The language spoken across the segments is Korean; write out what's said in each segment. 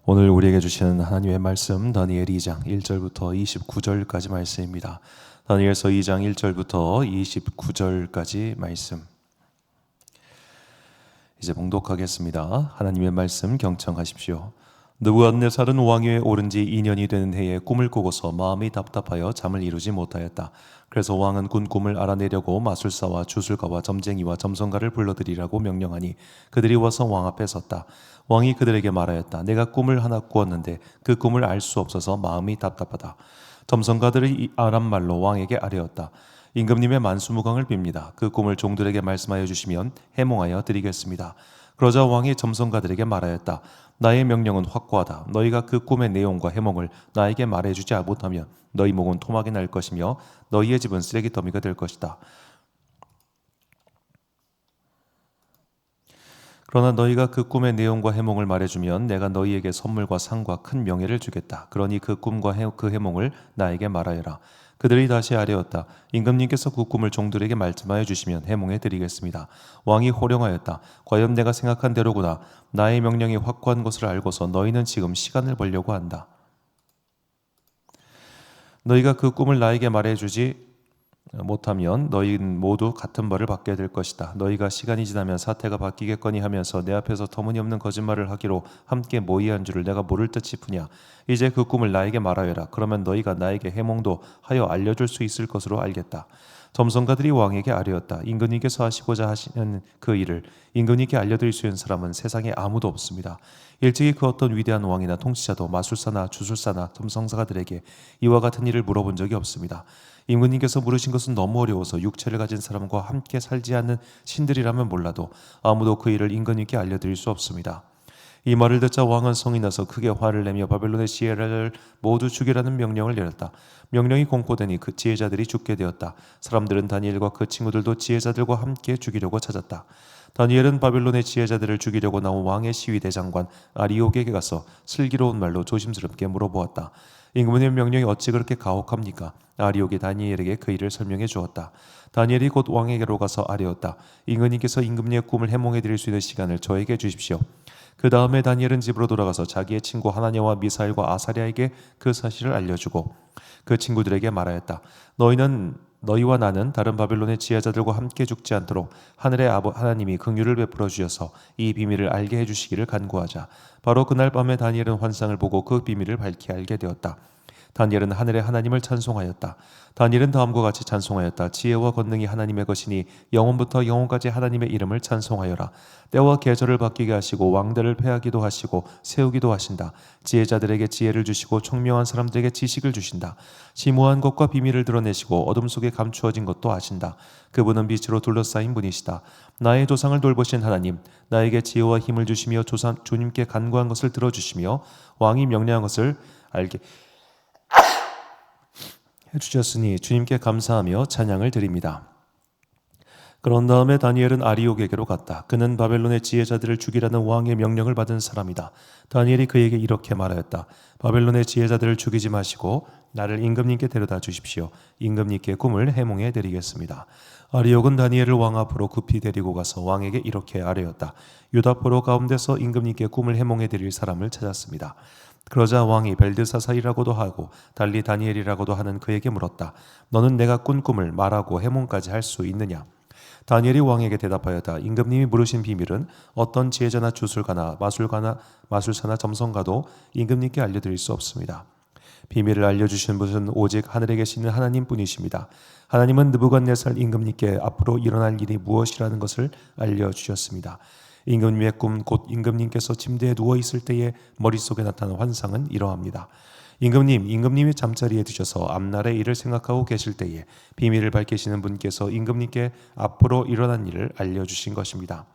오늘 우리에게 주시는 하나님의 말씀 다니엘 2장 1절부터 29절까지 말씀입니다. 다니엘서 2장 1절부터 29절까지 말씀 이제 봉독하겠습니다. 하나님의 말씀 경청하십시오. 느부갓네살은 왕위에 오른 지 2년이 되는 해에 꿈을 꾸고서 마음이 답답하여 잠을 이루지 못하였다. 그래서 왕은 꾼 꿈을 알아내려고 마술사와 주술가와 점쟁이와 점성가를 불러들이라고 명령하니 그들이 와서 왕 앞에 섰다. 왕이 그들에게 말하였다. 내가 꿈을 하나 꾸었는데 그 꿈을 알 수 없어서 마음이 답답하다. 점성가들이 아람말로 왕에게 아뢰었다. 임금님의 만수무강을 빕니다. 그 꿈을 종들에게 말씀하여 주시면 해몽하여 드리겠습니다. 그러자 왕이 점성가들에게 말하였다. 나의 명령은 확고하다. 너희가 그 꿈의 내용과 해몽을 나에게 말해주지 못하면 너희 목은 토막이 날 것이며 너희의 집은 쓰레기더미가 될 것이다. 그러나 너희가 그 꿈의 내용과 해몽을 말해주면 내가 너희에게 선물과 상과 큰 명예를 주겠다. 그러니 그 꿈과 그 해몽을 나에게 말하여라. 그들이 다시 아뢰었다. 임금님께서 그 꿈을 종들에게 말씀하여 주시면 해몽해 드리겠습니다. 왕이 호령하였다. 과연 내가 생각한 대로구나. 나의 명령이 확고한 것을 알고서 너희는 지금 시간을 벌려고 한다. 너희가 그 꿈을 나에게 말해주지 못하면 너희는 모두 같은 벌을 받게 될 것이다. 너희가 시간이 지나면 사태가 바뀌겠거니 하면서 내 앞에서 터무니없는 거짓말을 하기로 함께 모의한 줄을 내가 모를 듯 싶으냐. 이제 그 꿈을 나에게 말하여라. 그러면 너희가 나에게 해몽도 하여 알려줄 수 있을 것으로 알겠다. 점성가들이 왕에게 아뢰었다. 임금님께서 하시고자 하시는 그 일을 임금님께 알려드릴 수 있는 사람은 세상에 아무도 없습니다. 일찍이 그 어떤 위대한 왕이나 통치자도 마술사나 주술사나 점성가들에게 이와 같은 일을 물어본 적이 없습니다. 임금님께서 물으신 것은 너무 어려워서 육체를 가진 사람과 함께 살지 않는 신들이라면 몰라도 아무도 그 일을 임금님께 알려드릴 수 없습니다. 이 말을 듣자 왕은 성이 나서 크게 화를 내며 바벨론의 지혜자들을 모두 죽이라는 명령을 내렸다. 명령이 공포되니 그 지혜자들이 죽게 되었다. 사람들은 다니엘과 그 친구들도 지혜자들과 함께 죽이려고 찾았다. 다니엘은 바벨론의 지혜자들을 죽이려고 나온 왕의 시위대장관 아리옥에게 가서 슬기로운 말로 조심스럽게 물어보았다. 임금님의 명령이 어찌 그렇게 가혹합니까? 아리옥이 다니엘에게 그 일을 설명해 주었다. 다니엘이 곧 왕에게로 가서 아뢰었다. 임금님께서 임금님의 꿈을 해몽해 드릴 수 있는 시간을 저에게 주십시오. 그 다음에 다니엘은 집으로 돌아가서 자기의 친구 하나냐와 미사엘과 아사랴에게 그 사실을 알려주고 그 친구들에게 말하였다. 너희와 나는 다른 바벨론의 지혜자들과 함께 죽지 않도록 하늘의 하나님이 긍휼을 베풀어 주셔서 이 비밀을 알게 해주시기를 간구하자. 바로 그날 밤에 다니엘은 환상을 보고 그 비밀을 밝히 알게 되었다. 다니엘은 하늘의 하나님을 찬송하였다. 다니엘은 다음과 같이 찬송하였다. 지혜와 권능이 하나님의 것이니 영원부터 영원까지 하나님의 이름을 찬송하여라. 때와 계절을 바뀌게 하시고 왕들을 패하기도 하시고 세우기도 하신다. 지혜자들에게 지혜를 주시고 총명한 사람들에게 지식을 주신다. 심오한 것과 비밀을 드러내시고 어둠 속에 감추어진 것도 아신다. 그분은 빛으로 둘러싸인 분이시다. 나의 조상을 돌보신 하나님, 나에게 지혜와 힘을 주시며 주님께 간구한 것을 들어주시며 왕이 명령한 것을 알게 해주셨으니 주님께 감사하며 찬양을 드립니다. 그런 다음에 다니엘은 아리옥에게로 갔다. 그는 바벨론의 지혜자들을 죽이라는 왕의 명령을 받은 사람이다. 다니엘이 그에게 이렇게 말하였다. 바벨론의 지혜자들을 죽이지 마시고 나를 임금님께 데려다 주십시오. 임금님께 꿈을 해몽해 드리겠습니다. 아리옥은 다니엘을 왕 앞으로 급히 데리고 가서 왕에게 이렇게 아뢰었다. 유다포로 가운데서 임금님께 꿈을 해몽해 드릴 사람을 찾았습니다. 그러자 왕이 벨드사살이라고도 하고 달리 다니엘이라고도 하는 그에게 물었다. 너는 내가 꾼 꿈을 말하고 해몽까지 할 수 있느냐? 다니엘이 왕에게 대답하였다. 임금님이 물으신 비밀은 어떤 지혜자나 주술가나 마술사나 점성가도 임금님께 알려드릴 수 없습니다. 비밀을 알려주신 분은 오직 하늘에 계시는 하나님뿐이십니다. 하나님은 느부갓네살 임금님께 앞으로 일어날 일이 무엇이라는 것을 알려주셨습니다. 임금님의 꿈, 곧 임금님께서 침대에 누워있을 때의 머릿속에 나타난 환상은 이러합니다. 임금님이 잠자리에 드셔서 앞날의 일을 생각하고 계실 때에 비밀을 밝히시는 분께서 임금님께 앞으로 일어난 일을 알려주신 것입니다.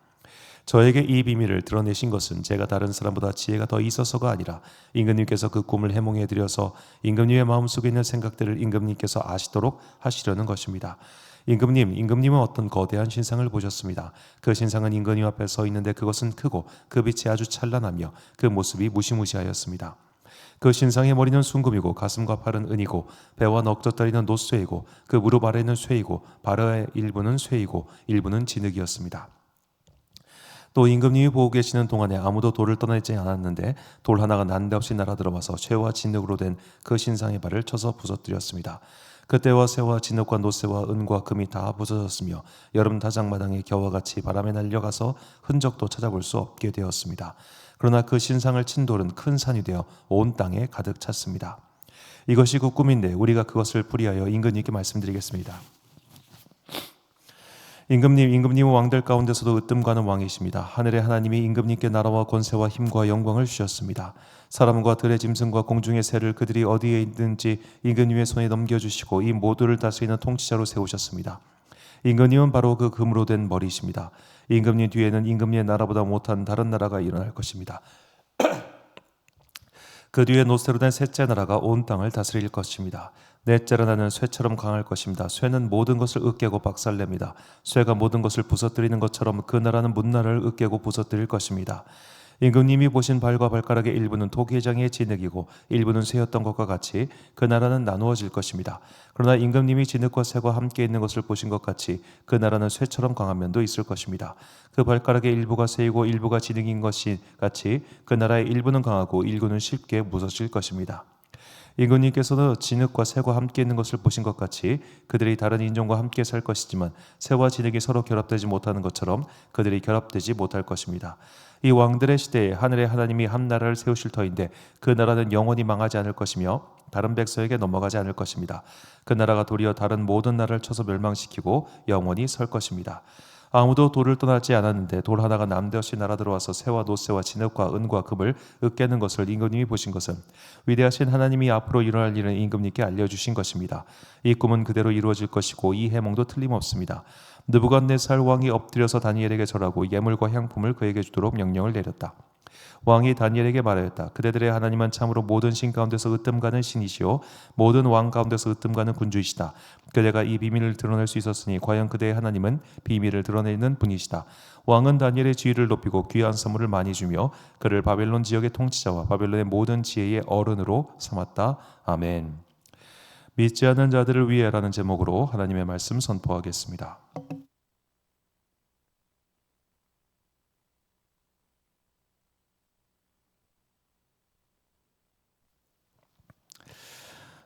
저에게 이 비밀을 드러내신 것은 제가 다른 사람보다 지혜가 더 있어서가 아니라 임금님께서 그 꿈을 해몽해 드려서 임금님의 마음속에 있는 생각들을 임금님께서 아시도록 하시려는 것입니다. 임금님은 어떤 거대한 신상을 보셨습니다. 그 신상은 임금님 앞에 서 있는데 그것은 크고 그 빛이 아주 찬란하며 그 모습이 무시무시하였습니다. 그 신상의 머리는 순금이고 가슴과 팔은 은이고 배와 넋젓다리는 노쇠이고 그 무릎 아래는 쇠이고 발의 일부는 쇠이고 일부는 진흙이었습니다. 또 임금님이 보고 계시는 동안에 아무도 돌을 떠내지 않았는데 돌 하나가 난데없이 날아들어와서 쇠와 진흙으로 된 그 신상의 발을 쳐서 부서뜨렸습니다. 그때와 쇠와 진흙과 노쇠와 은과 금이 다 부서졌으며 여름 다장마당의 겨와 같이 바람에 날려가서 흔적도 찾아볼 수 없게 되었습니다. 그러나 그 신상을 친 돌은 큰 산이 되어 온 땅에 가득 찼습니다. 이것이 그 꿈인데 우리가 그것을 풀이하여 임금님께 말씀드리겠습니다. 임금님은 왕들 가운데서도 으뜸가는 왕이십니다. 하늘의 하나님이 임금님께 나라와 권세와 힘과 영광을 주셨습니다. 사람과 들의 짐승과 공중의 새를 그들이 어디에 있든지 임금님의 손에 넘겨주시고 이 모두를 다스리는 통치자로 세우셨습니다. 임금님은 바로 그 금으로 된 머리이십니다. 임금님 뒤에는 임금님의 나라보다 못한 다른 나라가 일어날 것입니다. 그 뒤에 노쇠로 된 셋째 나라가 온 땅을 다스릴 것입니다. 넷째 나라는 쇠처럼 강할 것입니다. 쇠는 모든 것을 으깨고 박살냅니다. 쇠가 모든 것을 부서뜨리는 것처럼 그 나라는 문나라를 으깨고 부서뜨릴 것입니다. 임금님이 보신 발과 발가락의 일부는 토기장의 진흙이고 일부는 쇠였던 것과 같이 그 나라는 나누어질 것입니다. 그러나 임금님이 진흙과 쇠가 함께 있는 것을 보신 것 같이 그 나라는 쇠처럼 강한 면도 있을 것입니다. 그 발가락의 일부가 쇠이고 일부가 진흙인 것이 같이 그 나라의 일부는 강하고 일부는 쉽게 무너질 것입니다. 임금님께서도 진흙과 쇠가 함께 있는 것을 보신 것 같이 그들이 다른 인종과 함께 살 것이지만 쇠와 진흙이 서로 결합되지 못하는 것처럼 그들이 결합되지 못할 것입니다. 이 왕들의 시대에 하늘의 하나님이 한 나라를 세우실 터인데 그 나라는 영원히 망하지 않을 것이며 다른 백성에게 넘어가지 않을 것입니다. 그 나라가 도리어 다른 모든 나라를 쳐서 멸망시키고 영원히 설 것입니다. 아무도 돌을 떠나지 않았는데 돌 하나가 남대없이 날아들어와서 쇠와 노쇠와 진흙과 은과 금을 으깨는 것을 임금님이 보신 것은 위대하신 하나님이 앞으로 일어날 일은 임금님께 알려주신 것입니다. 이 꿈은 그대로 이루어질 것이고 이 해몽도 틀림없습니다. 느부갓네살 왕이 엎드려서 다니엘에게 절하고 예물과 향품을 그에게 주도록 명령을 내렸다. 왕이 다니엘에게 말하였다. 그대들의 하나님은 참으로 모든 신 가운데서 으뜸가는 신이시오 모든 왕 가운데서 으뜸가는 군주이시다. 그대가 이 비밀을 드러낼 수 있었으니 과연 그대의 하나님은 비밀을 드러내는 분이시다. 왕은 다니엘의 지위를 높이고 귀한 선물을 많이 주며 그를 바벨론 지역의 통치자와 바벨론의 모든 지혜의 어른으로 삼았다. 아멘. 믿지 않는 자들을 위해라는 제목으로 하나님의 말씀 선포하겠습니다.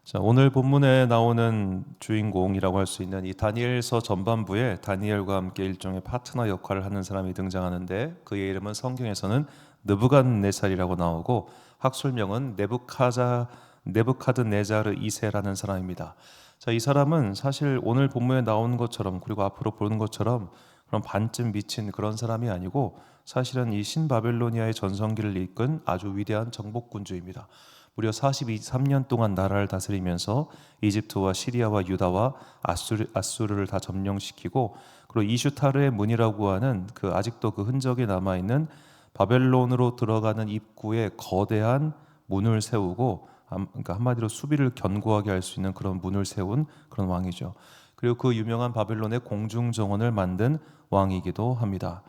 자, 오늘 본문에 나오는 주인공이라고 할 수 있는 이 다니엘서 전반부에 다니엘과 함께 일종의 파트너 역할을 하는 사람이 등장하는데 그의 이름은 성경에서는 느부갓네살이라고 나오고 학술명은 네부카드네자르 2세라는 사람입니다. 자, 이 사람은 사실 오늘 본문에 나오는 것처럼 그리고 앞으로 보는 것처럼 그런 반쯤 미친 그런 사람이 아니고 사실은 이 신바벨로니아의 전성기를 이끈 아주 위대한 정복군주입니다. 무려 43년 동안 나라를 다스리면서 이집트와 시리아와 유다와 아수르를 다 점령시키고 그리고 이슈타르의 문이라고 하는 그 아직도 그 흔적이 남아있는 바벨론으로 들어가는 입구에 거대한 문을 세우고 그러니까 한마디로 수비를 견고하게 할 수 있는 그런 문을 세운 그런 왕이죠. 그리고 그 유명한 바벨론의 공중정원을 만든 왕이기도 합니다.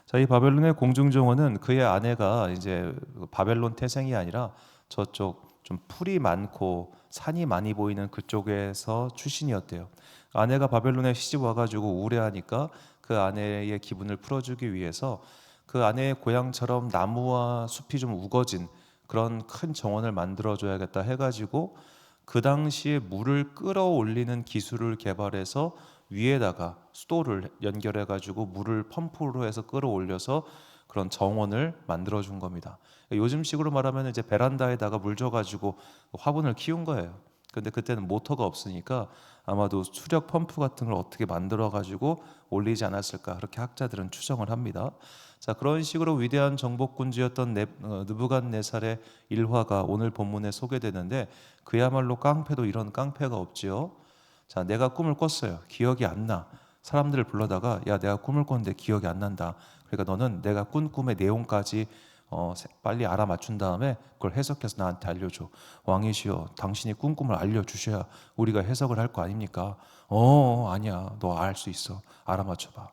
자, 이 바벨론의 공중정원은 그의 아내가 이제 바벨론 태생이 아니라 저쪽 좀 풀이 많고 산이 많이 보이는 그쪽에서 출신이었대요. 아내가 바벨론에 시집 와가지고 우울해하니까 그 아내의 기분을 풀어주기 위해서 그 아내의 고향처럼 나무와 숲이 좀 우거진 그런 큰 정원을 만들어줘야겠다 해가지고 그 당시에 물을 끌어올리는 기술을 개발해서 위에다가 수도를 연결해가지고 물을 펌프로 해서 끌어올려서 그런 정원을 만들어준 겁니다. 요즘식으로 말하면 이제 베란다에다가 물 줘가지고 화분을 키운 거예요. 근데 그때는 모터가 없으니까 아마도 수력 펌프 같은 걸 어떻게 만들어가지고 올리지 않았을까 그렇게 학자들은 추정을 합니다. 자, 그런 식으로 위대한 정복군주였던 느부갓네살의 일화가 오늘 본문에 소개되는데 그야말로 깡패도 이런 깡패가 없지요. 자, 내가 꿈을 꿨어요. 기억이 안 나. 사람들을 불러다가 야, 내가 꿈을 꿨는데 기억이 안 난다. 그러니까 너는 내가 꾼 꿈의 내용까지 빨리 알아맞춘 다음에 그걸 해석해서 나한테 알려줘. 왕이시여, 당신이 꾼 꿈을 알려주셔야 우리가 해석을 할 거 아닙니까? 아니야, 너 알 수 있어. 알아맞혀봐.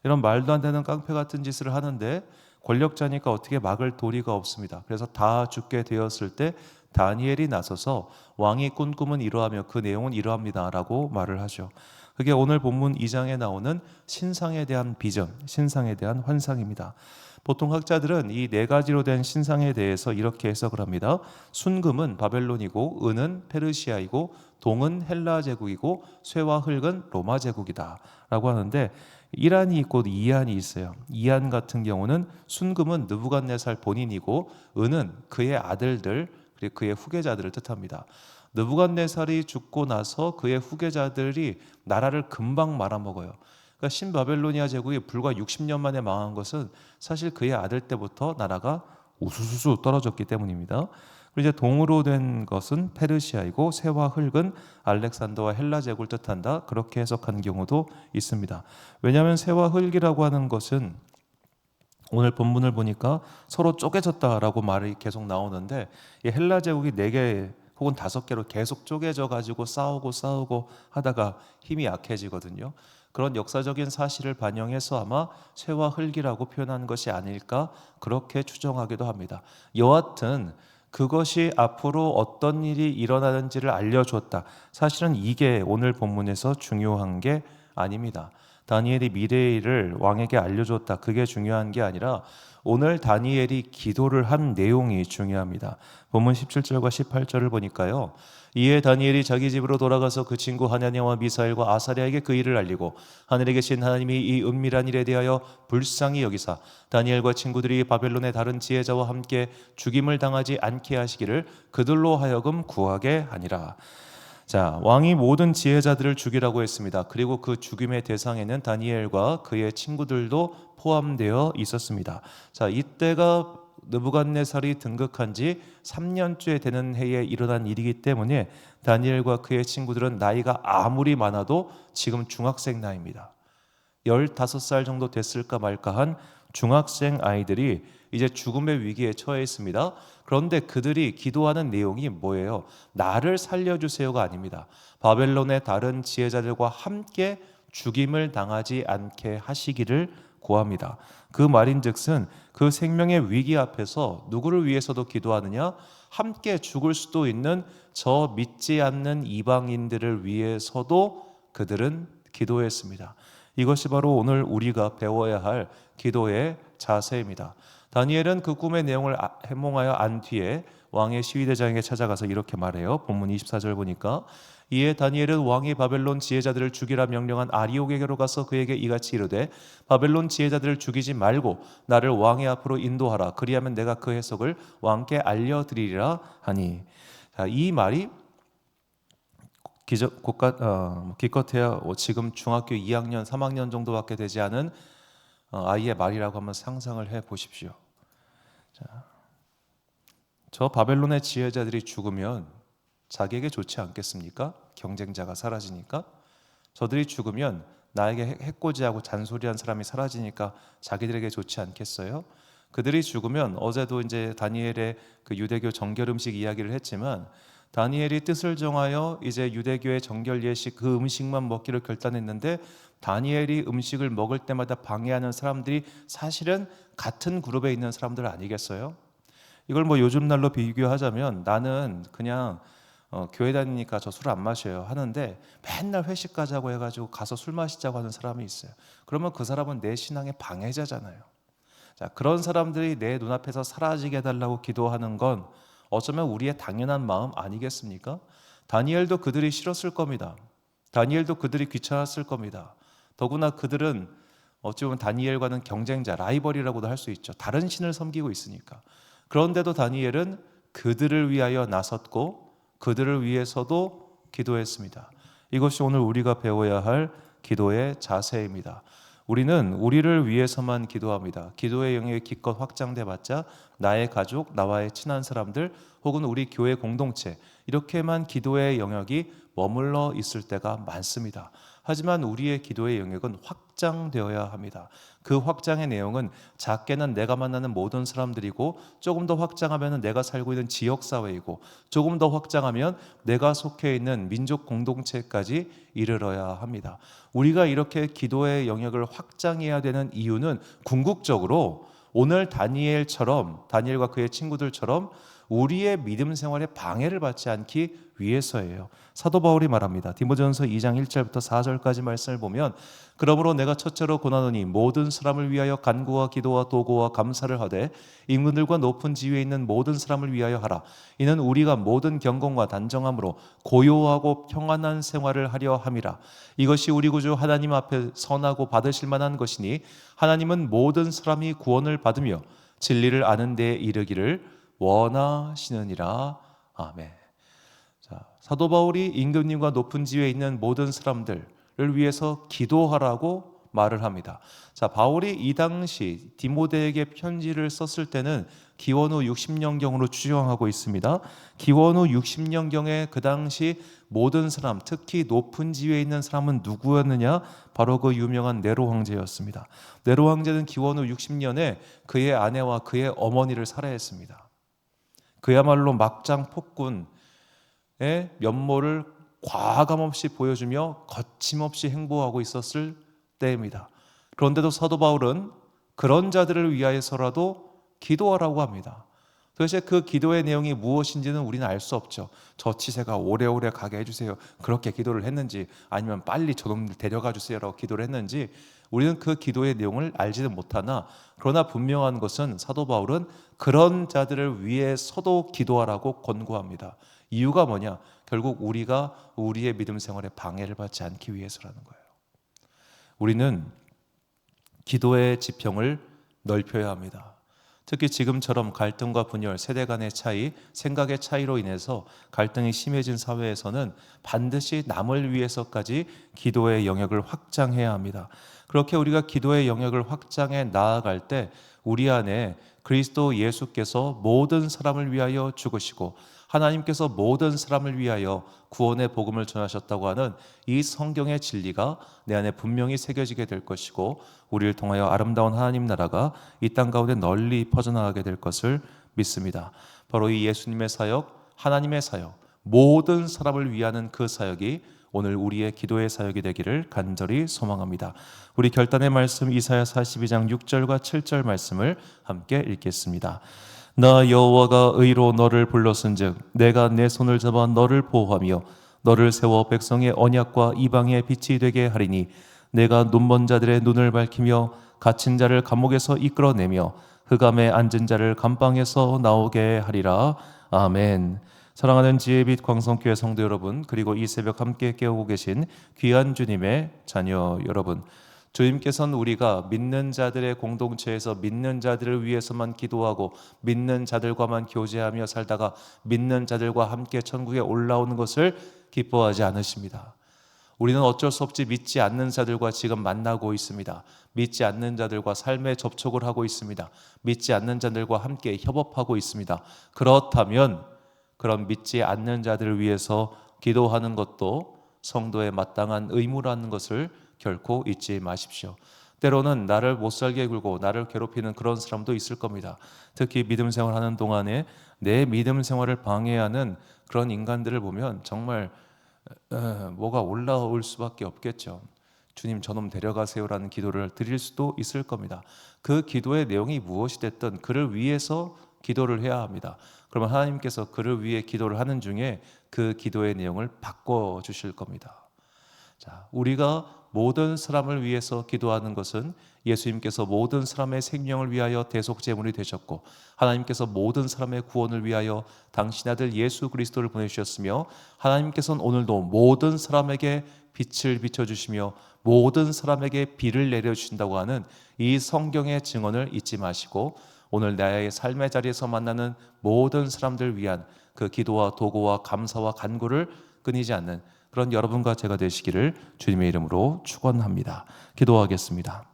이런 말도 안 되는 깡패 같은 짓을 하는데 권력자니까 어떻게 막을 도리가 없습니다. 그래서 다 죽게 되었을 때 다니엘이 나서서 왕이 꾼 꿈은 이러하며 그 내용은 이러합니다라고 말을 하죠. 그게 오늘 본문 2장에 나오는 신상에 대한 비전, 신상에 대한 환상입니다. 보통 학자들은 이 네 가지로 된 신상에 대해서 이렇게 해석을 합니다. 순금은 바벨론이고, 은은 페르시아이고, 동은 헬라 제국이고, 쇠와 흙은 로마 제국이다 라고 하는데, 이란이 있고 이안이 있어요. 이안 같은 경우는 순금은 느부갓네살 본인이고, 은은 그의 아들들 그리고 그의 후계자들을 뜻합니다. 느부갓네살이 죽고 나서 그의 후계자들이 나라를 금방 말아먹어요. 그러니까 신바벨로니아 제국이 불과 60년 만에 망한 것은 사실 그의 아들 때부터 나라가 우수수수 떨어졌기 때문입니다. 그리고 이제 동으로 된 것은 페르시아이고, 쇠와 흙은 알렉산더와 헬라 제국을 뜻한다. 그렇게 해석하는 경우도 있습니다. 왜냐하면 쇠와 흙이라고 하는 것은 오늘 본문을 보니까 서로 쪼개졌다라고 말이 계속 나오는데, 이 헬라 제국이 4개 혹은 5개로 계속 쪼개져 가지고 싸우고 하다가 힘이 약해지거든요. 그런 역사적인 사실을 반영해서 아마 쇠와 흙이라고 표현한 것이 아닐까 그렇게 추정하기도 합니다. 여하튼 그것이 앞으로 어떤 일이 일어나는지를 알려줬다. 사실은 이게 오늘 본문에서 중요한 게 아닙니다. 다니엘이 미래의 일을 왕에게 알려줬다. 그게 중요한 게 아니라 오늘 다니엘이 기도를 한 내용이 중요합니다. 본문 17절과 18절을 보니까요. 이에 다니엘이 자기 집으로 돌아가서 그 친구 하나냐와 미사엘과 아사랴에게 그 일을 알리고, 하늘에 계신 하나님이 이 은밀한 일에 대하여 불쌍히 여기사 다니엘과 친구들이 바벨론의 다른 지혜자와 함께 죽임을 당하지 않게 하시기를 그들로 하여금 구하게 하니라. 자, 왕이 모든 지혜자들을 죽이라고 했습니다. 그리고 그 죽임의 대상에는 다니엘과 그의 친구들도 포함되어 있었습니다. 자, 이때가 느부갓네살이 등극한 지 3년째 되는 해에 일어난 일이기 때문에 다니엘과 그의 친구들은 나이가 아무리 많아도 지금 중학생 나이입니다. 15살 정도 됐을까 말까한 중학생 아이들이 이제 죽음의 위기에 처해 있습니다. 그런데 그들이 기도하는 내용이 뭐예요? 나를 살려주세요가 아닙니다. 바벨론의 다른 지혜자들과 함께 죽임을 당하지 않게 하시기를 구합니다. 그 말인즉슨 그 생명의 위기 앞에서 누구를 위해서도 기도하느냐? 함께 죽을 수도 있는 저 믿지 않는 이방인들을 위해서도 그들은 기도했습니다. 이것이 바로 오늘 우리가 배워야 할 기도의 자세입니다. 다니엘은 그 꿈의 내용을 해몽하여 안 뒤에 왕의 시위대장에게 찾아가서 이렇게 말해요. 본문 24절 보니까 이에 다니엘은 왕이 바벨론 지혜자들을 죽이라 명령한 아리옥에게로 가서 그에게 이같이 이르되 바벨론 지혜자들을 죽이지 말고 나를 왕의 앞으로 인도하라. 그리하면 내가 그 해석을 왕께 알려드리리라 하니. 자, 이 말이 기껏해야 지금 중학교 2학년, 3학년 정도밖에 되지 않은 아이의 말이라고 한번 상상을 해 보십시오. 자, 저 바벨론의 지혜자들이 죽으면 자기에게 좋지 않겠습니까? 경쟁자가 사라지니까. 저들이 죽으면 나에게 해코지하고 잔소리한 사람이 사라지니까 자기들에게 좋지 않겠어요? 그들이 죽으면 어제도 이제 다니엘의 그 유대교 정결 음식 이야기를 했지만 다니엘이 뜻을 정하여 이제 유대교의 정결 예식 그 음식만 먹기로 결단했는데 다니엘이 음식을 먹을 때마다 방해하는 사람들이 사실은 같은 그룹에 있는 사람들 아니겠어요? 이걸 뭐 요즘 날로 비교하자면 나는 그냥 교회 다니니까 저 술 안 마셔요 하는데 맨날 회식 가자고 해가지고 가서 술 마시자고 하는 사람이 있어요. 그러면 그 사람은 내 신앙의 방해자잖아요. 자, 그런 사람들이 내 눈앞에서 사라지게 해달라고 기도하는 건 어쩌면 우리의 당연한 마음 아니겠습니까? 다니엘도 그들이 싫었을 겁니다. 다니엘도 그들이 귀찮았을 겁니다. 더구나 그들은 어찌 보면 다니엘과는 경쟁자, 라이벌이라고도 할 수 있죠. 다른 신을 섬기고 있으니까. 그런데도 다니엘은 그들을 위하여 나섰고 그들을 위해서도 기도했습니다. 이것이 오늘 우리가 배워야 할 기도의 자세입니다. 우리는 우리를 위해서만 기도합니다. 기도의 영역이 기껏 확장돼봤자 나의 가족, 나와의 친한 사람들 혹은 우리 교회 공동체 이렇게만 기도의 영역이 머물러 있을 때가 많습니다. 하지만 우리의 기도의 영역은 확장되어야 합니다. 그 확장의 내용은 작게는 내가 만나는 모든 사람들이고 조금 더 확장하면 내가 살고 있는 지역사회이고 조금 더 확장하면 내가 속해 있는 민족 공동체까지 이르러야 합니다. 우리가 이렇게 기도의 영역을 확장해야 되는 이유는 궁극적으로 오늘 다니엘과 그의 친구들처럼 우리의 믿음 생활에 방해를 받지 않기 위해서예요. 사도 바울이 말합니다. 디모데전서 2장 1절부터 4절까지 말씀을 보면, 그러므로 내가 첫째로 고나노니 모든 사람을 위하여 간구와 기도와 도고와 감사를 하되 임금들과 높은 지위에 있는 모든 사람을 위하여 하라. 이는 우리가 모든 경건과 단정함으로 고요하고 평안한 생활을 하려 함이라. 이것이 우리 구주 하나님 앞에 선하고 받으실 만한 것이니 하나님은 모든 사람이 구원을 받으며 진리를 아는 데에 이르기를 원하시느니라. 아멘. 자, 사도 바울이 임금님과 높은 지위에 있는 모든 사람들을 위해서 기도하라고 말을 합니다. 자, 바울이 이 당시 디모데에게 편지를 썼을 때는 기원 후 60년경으로 추정하고 있습니다. 기원 후 60년경에 그 당시 모든 사람, 특히 높은 지위에 있는 사람은 누구였느냐? 바로 그 유명한 네로 황제였습니다. 네로 황제는 기원 후 60년에 그의 아내와 그의 어머니를 살해했습니다. 그야말로 막장 폭군의 면모를 과감없이 보여주며 거침없이 행보하고 있었을 때입니다. 그런데도 사도 바울은 그런 자들을 위하여서라도 기도하라고 합니다. 도대체 그 기도의 내용이 무엇인지는 우리는 알 수 없죠. 저 치세가 오래오래 가게 해주세요, 그렇게 기도를 했는지, 아니면 빨리 저놈들 데려가 주세요라고 기도를 했는지 우리는 그 기도의 내용을 알지는 못하나, 그러나 분명한 것은 사도 바울은 그런 자들을 위해서도 기도하라고 권고합니다. 이유가 뭐냐? 결국 우리가 우리의 믿음 생활에 방해를 받지 않기 위해서라는 거예요. 우리는 기도의 지평을 넓혀야 합니다. 특히 지금처럼 갈등과 분열, 세대 간의 차이, 생각의 차이로 인해서 갈등이 심해진 사회에서는 반드시 남을 위해서까지 기도의 영역을 확장해야 합니다. 그렇게 우리가 기도의 영역을 확장해 나아갈 때 우리 안에 그리스도 예수께서 모든 사람을 위하여 죽으시고 하나님께서 모든 사람을 위하여 구원의 복음을 전하셨다고 하는 이 성경의 진리가 내 안에 분명히 새겨지게 될 것이고, 우리를 통하여 아름다운 하나님 나라가 이 땅 가운데 널리 퍼져나가게 될 것을 믿습니다. 바로 이 예수님의 사역, 하나님의 사역, 모든 사람을 위하는 그 사역이 오늘 우리의 기도의 사역이 되기를 간절히 소망합니다. 우리 결단의 말씀 이사야 42장 6절과 7절 말씀을 함께 읽겠습니다. 나 여호와가 의로 너를 불렀은즉 내가 내 손을 잡아 너를 보호하며 너를 세워 백성의 언약과 이방의 빛이 되게 하리니 내가 눈먼 자들의 눈을 밝히며 갇힌 자를 감옥에서 이끌어내며 흑암에 앉은 자를 감방에서 나오게 하리라. 아멘. 사랑하는 지혜빛 광성교회 성도 여러분, 그리고 이 새벽 함께 깨우고 계신 귀한 주님의 자녀 여러분, 주님께서는 우리가 믿는 자들의 공동체에서 믿는 자들을 위해서만 기도하고 믿는 자들과만 교제하며 살다가 믿는 자들과 함께 천국에 올라오는 것을 기뻐하지 않으십니다. 우리는 어쩔 수 없이 믿지 않는 자들과 지금 만나고 있습니다. 믿지 않는 자들과 삶의 접촉을 하고 있습니다. 믿지 않는 자들과 함께 협업하고 있습니다. 그렇다면 그런 믿지 않는 자들을 위해서 기도하는 것도 성도의 마땅한 의무라는 것을 결코 잊지 마십시오. 때로는 나를 못살게 굴고 나를 괴롭히는 그런 사람도 있을 겁니다. 특히 믿음 생활하는 동안에 내 믿음 생활을 방해하는 그런 인간들을 보면 정말 뭐가 올라올 수밖에 없겠죠. 주님 저놈 데려가세요라는 기도를 드릴 수도 있을 겁니다. 그 기도의 내용이 무엇이 됐든 그를 위해서 기도를 해야 합니다. 그러면 하나님께서 그를 위해 기도를 하는 중에 그 기도의 내용을 바꿔주실 겁니다. 자, 우리가 모든 사람을 위해서 기도하는 것은 예수님께서 모든 사람의 생명을 위하여 대속제물이 되셨고 하나님께서 모든 사람의 구원을 위하여 당신 아들 예수 그리스도를 보내주셨으며 하나님께서는 오늘도 모든 사람에게 빛을 비춰주시며 모든 사람에게 비를 내려주신다고 하는 이 성경의 증언을 잊지 마시고 오늘 나의 삶의 자리에서 만나는 모든 사람들 위한 그 기도와 도구와 감사와 간구를 끊이지 않는 그런 여러분과 제가 되시기를 주님의 이름으로 축원합니다. 기도하겠습니다.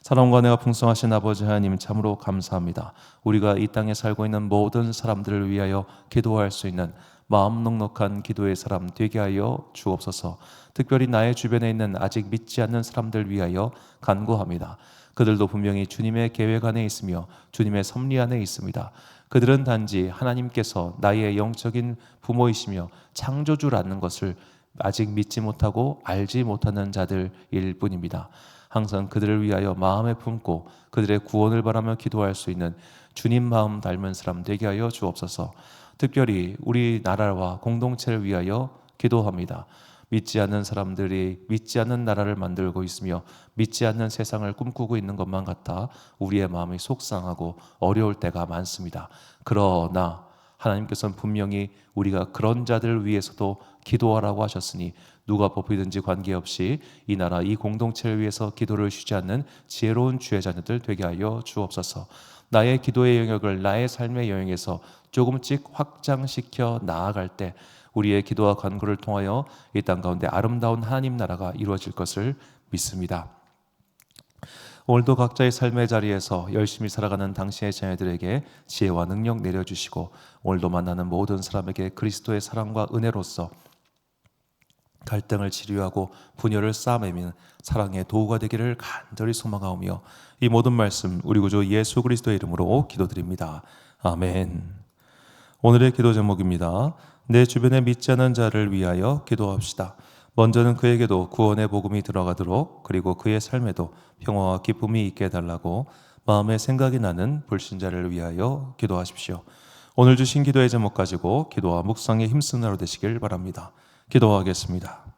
사랑과 은혜가 풍성하신 아버지 하나님 참으로 감사합니다. 우리가 이 땅에 살고 있는 모든 사람들을 위하여 기도할 수 있는 마음 넉넉한 기도의 사람 되게 하여 주옵소서. 특별히 나의 주변에 있는 아직 믿지 않는 사람들 위하여 간구합니다. 그들도 분명히 주님의 계획 안에 있으며 주님의 섭리 안에 있습니다. 그들은 단지 하나님께서 나의 영적인 부모이시며 창조주라는 것을 아직 믿지 못하고 알지 못하는 자들일 뿐입니다. 항상 그들을 위하여 마음에 품고 그들의 구원을 바라며 기도할 수 있는 주님 마음 닮은 사람 되게 하여 주옵소서. 특별히 우리나라와 공동체를 위하여 기도합니다. 믿지 않는 사람들이 믿지 않는 나라를 만들고 있으며 믿지 않는 세상을 꿈꾸고 있는 것만 같아 우리의 마음이 속상하고 어려울 때가 많습니다. 그러나 하나님께서는 분명히 우리가 그런 자들을 위해서도 기도하라고 하셨으니 누가 뽑히든지 관계없이 이 나라 이 공동체를 위해서 기도를 쉬지 않는 지혜로운 주의 자녀들 되게 하여 주옵소서. 나의 기도의 영역을 나의 삶의 영역에서 조금씩 확장시켜 나아갈 때 우리의 기도와 간구를 통하여 이 땅 가운데 아름다운 하나님 나라가 이루어질 것을 믿습니다. 오늘도 각자의 삶의 자리에서 열심히 살아가는 당신의 자녀들에게 지혜와 능력 내려주시고 오늘도 만나는 모든 사람에게 그리스도의 사랑과 은혜로서 갈등을 치료하고 분열을 싸매는 사랑의 도구가 되기를 간절히 소망하오며 이 모든 말씀 우리 구주 예수 그리스도의 이름으로 기도드립니다. 아멘. 오늘의 기도 제목입니다. 내 주변에 믿지 않는 자를 위하여 기도합시다. 먼저는 그에게도 구원의 복음이 들어가도록 그리고 그의 삶에도 평화와 기쁨이 있게 해달라고 마음에 생각이 나는 불신자를 위하여 기도하십시오. 오늘 주신 기도의 제목 가지고 기도와 묵상에 힘쓰는 하루 되시길 바랍니다. 기도하겠습니다.